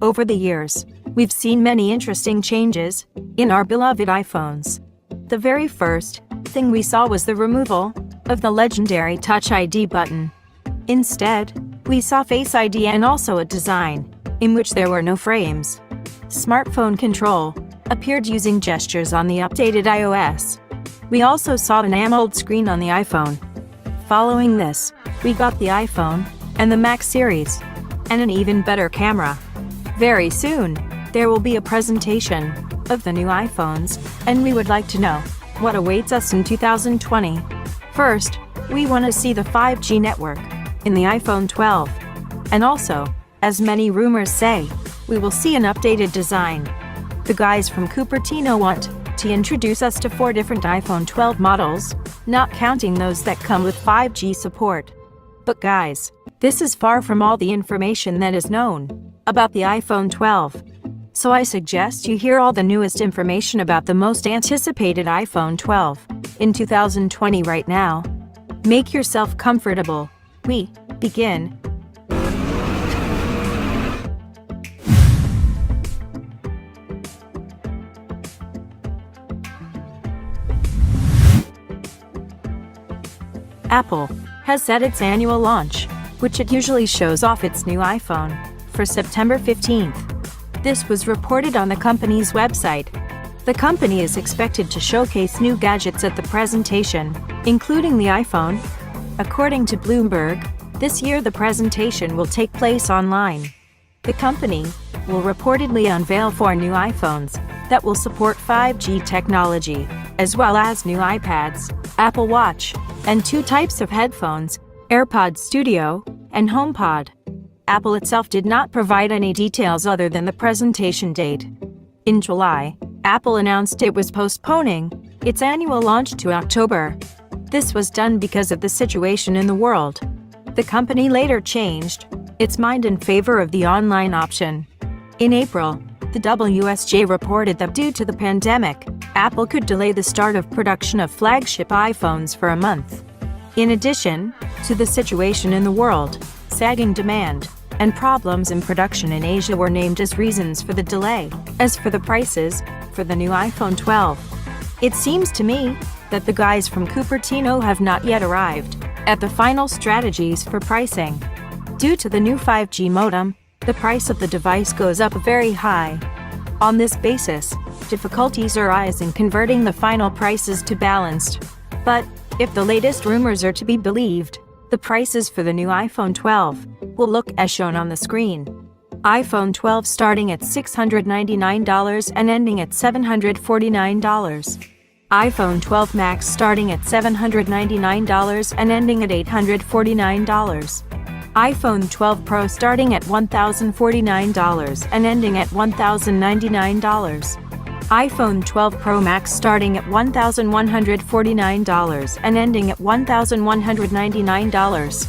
Over the years, we've seen many interesting changes in our beloved iPhones. The very first thing we saw was the removal of the legendary Touch ID button. Instead, we saw Face ID and also a design in which there were no frames. Smartphone control appeared using gestures on the updated iOS. We also saw an AMOLED screen on the iPhone. Following this, we got the iPhone and the Max series, and an even better camera. Very soon, there will be a presentation of the new iPhones, and we would like to know what awaits us in 2020. First, we want to see the 5G network in the iPhone 12. And also, as many rumors say, we will see an updated design. The guys from Cupertino want to introduce us to 4 different iPhone 12 models, not counting those that come with 5G support. But guys, this is far from all the information that is known about the iPhone 12. So I suggest you hear all the newest information about the most anticipated iPhone 12 in 2020 right now. Make yourself comfortable. We begin. Apple has set its annual launch, which it usually shows off its new iPhone, for September 15th. This was reported on the company's website. The company is expected to showcase new gadgets at the presentation, including the iPhone. According to Bloomberg, this year the presentation will take place online. The company will reportedly unveil 4 new iPhones that will support 5G technology, as well as new iPads, Apple Watch, and 2 types of headphones, AirPods Studio and HomePod. Apple itself did not provide any details other than the presentation date. In July, Apple announced it was postponing its annual launch to October. This was done because of the situation in the world. The company later changed its mind in favor of the online option. In April, the WSJ reported that due to the pandemic, Apple could delay the start of production of flagship iPhones for a month. In addition to the situation in the world, sagging demand and problems in production in Asia were named as reasons for the delay. As for the prices for the new iPhone 12, it seems to me that the guys from Cupertino have not yet arrived at the final strategies for pricing. Due to the new 5G modem, the price of the device goes up very high. On this basis, difficulties arise in converting the final prices to balanced. But if the latest rumors are to be believed, the prices for the new iPhone 12 will look as shown on the screen. iPhone 12 starting at $699 and ending at $749. iPhone 12 Max starting at $799 and ending at $849. iPhone 12 Pro starting at $1,049 and ending at $1,099. iPhone 12 Pro Max starting at $1,149 and ending at $1,199.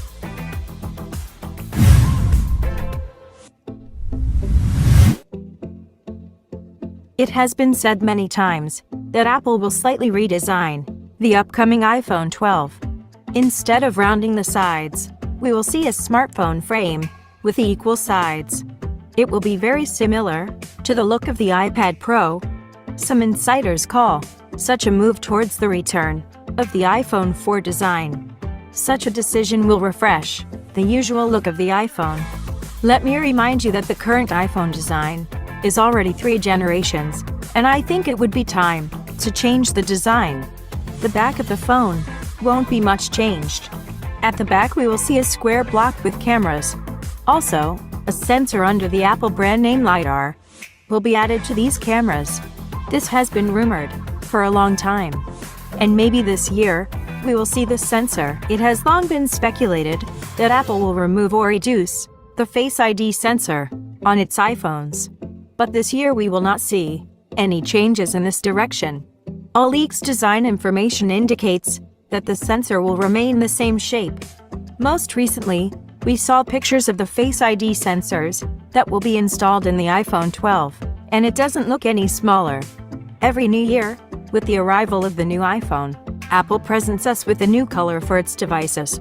It has been said many times that Apple will slightly redesign the upcoming iPhone 12. Instead of rounding the sides, we will see a smartphone frame with equal sides. It will be very similar to the look of the iPad Pro. Some insiders call such a move towards the return of the iPhone 4 design. Such a decision will refresh the usual look of the iPhone. Let me remind you that the current iPhone design is already 3 generations, and I think it would be time to change the design. The back of the phone won't be much changed. At the back we will see a square block with cameras. Also, a sensor under the Apple brand name LiDAR will be added to these cameras. This has been rumored for a long time. And maybe this year, we will see this sensor. It has long been speculated that Apple will remove or reduce the Face ID sensor on its iPhones. But this year we will not see any changes in this direction. All leaks design information indicates that the sensor will remain the same shape. Most recently, we saw pictures of the Face ID sensors that will be installed in the iPhone 12, and it doesn't look any smaller. Every new year, with the arrival of the new iPhone, Apple presents us with a new color for its devices.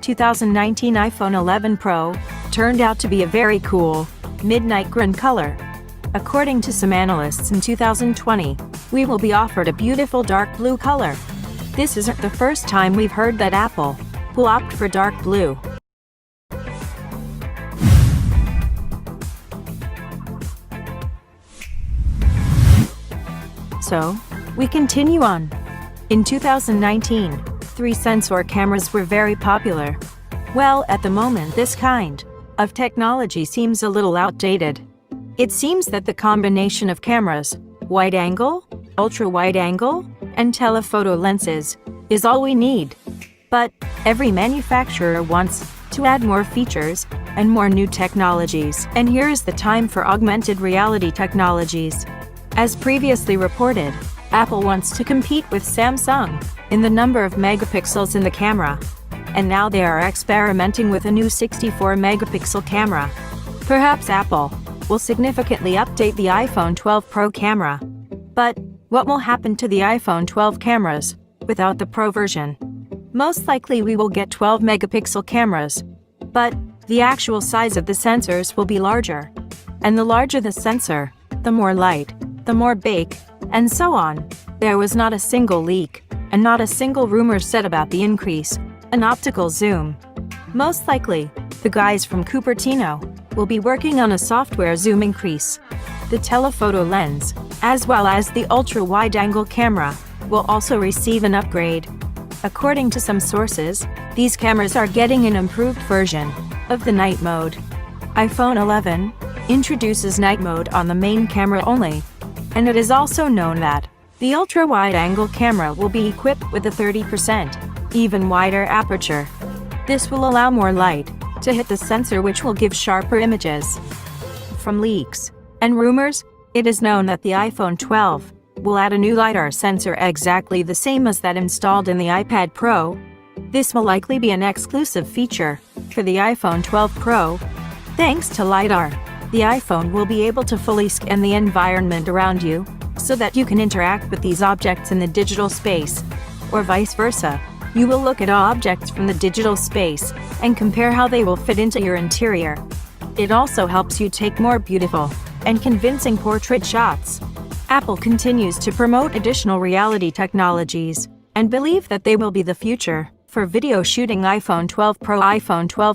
2019 iPhone 11 Pro turned out to be a very cool midnight green color. According to some analysts, in 2020, we will be offered a beautiful dark blue color. This isn't the first time we've heard that Apple will opt for dark blue. So, we continue on. In 2019, 3-sensor cameras were very popular. Well, at the moment, this kind of technology seems a little outdated. It seems that the combination of cameras, wide angle, ultra-wide angle, and telephoto lenses is all we need. But every manufacturer wants to add more features and more new technologies. And here is the time for augmented reality technologies. As previously reported, Apple wants to compete with Samsung in the number of megapixels in the camera. And now they are experimenting with a new 64-megapixel camera. Perhaps Apple will significantly update the iPhone 12 Pro camera. But what will happen to the iPhone 12 cameras without the Pro version? Most likely we will get 12-megapixel cameras, but the actual size of the sensors will be larger. And the larger the sensor, the more light, the more bake, and so on. There was not a single leak, and not a single rumor said about the increase in optical zoom. Most likely, the guys from Cupertino will be working on a software zoom increase. The telephoto lens, as well as the ultra-wide-angle camera, will also receive an upgrade. According to some sources, these cameras are getting an improved version of the night mode. iPhone 11 introduces night mode on the main camera only, and it is also known that the ultra-wide-angle camera will be equipped with a 30% even wider aperture. This will allow more light to hit the sensor, which will give sharper images. From leaks and rumors, it is known that the iPhone 12 will add a new LiDAR sensor exactly the same as that installed in the iPad Pro. This will likely be an exclusive feature for the iPhone 12 Pro. Thanks to LiDAR, the iPhone will be able to fully scan the environment around you so that you can interact with these objects in the digital space, or vice versa. You will look at objects from the digital space and compare how they will fit into your interior. It also helps you take more beautiful and convincing portrait shots. Apple continues to promote additional reality technologies and believe that they will be the future for video shooting. iPhone 12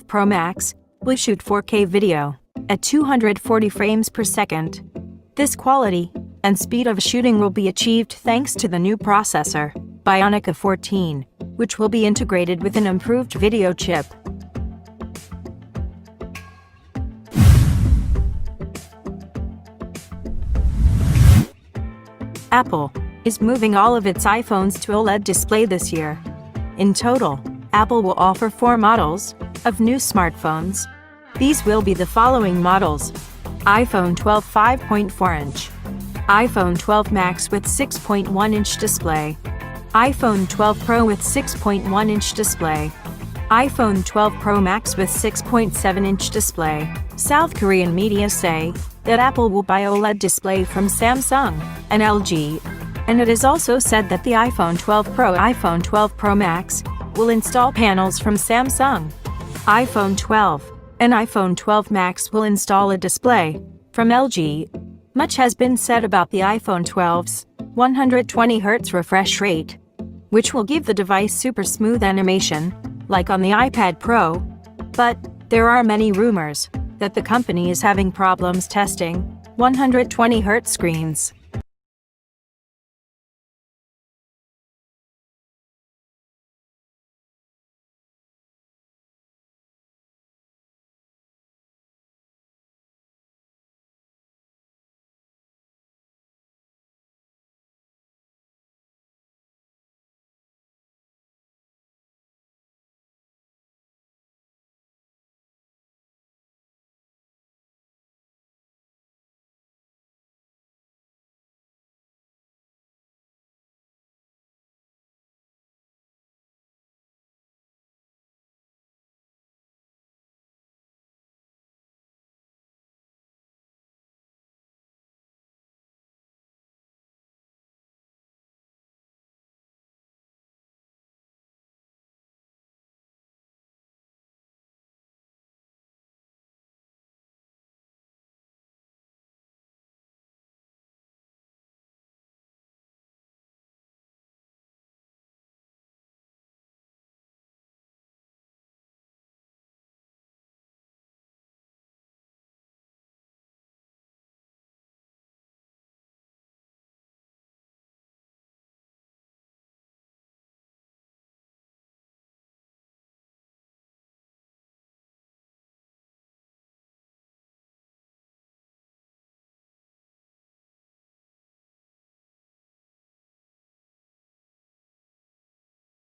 Pro Max will shoot 4K video at 240 frames per second. This quality and speed of shooting will be achieved thanks to the new processor, Bionic 14, which will be integrated with an improved video chip. Apple is moving all of its iPhones to OLED display this year. In total, Apple will offer 4 models of new smartphones. These will be the following models: iPhone 12 5.4-inch, iPhone 12 Max with 6.1-inch display, iPhone 12 Pro with 6.1-inch display, iPhone 12 Pro Max with 6.7-inch display. South Korean media say that Apple will buy OLED display from Samsung and LG, and it is also said that the iPhone 12 Pro Max will install panels from Samsung. iPhone 12 and iPhone 12 Max will install a display from LG. Much has been said about the iPhone 12's 120Hz refresh rate, which will give the device super smooth animation, like on the iPad Pro. But there are many rumors that the company is having problems testing 120Hz screens.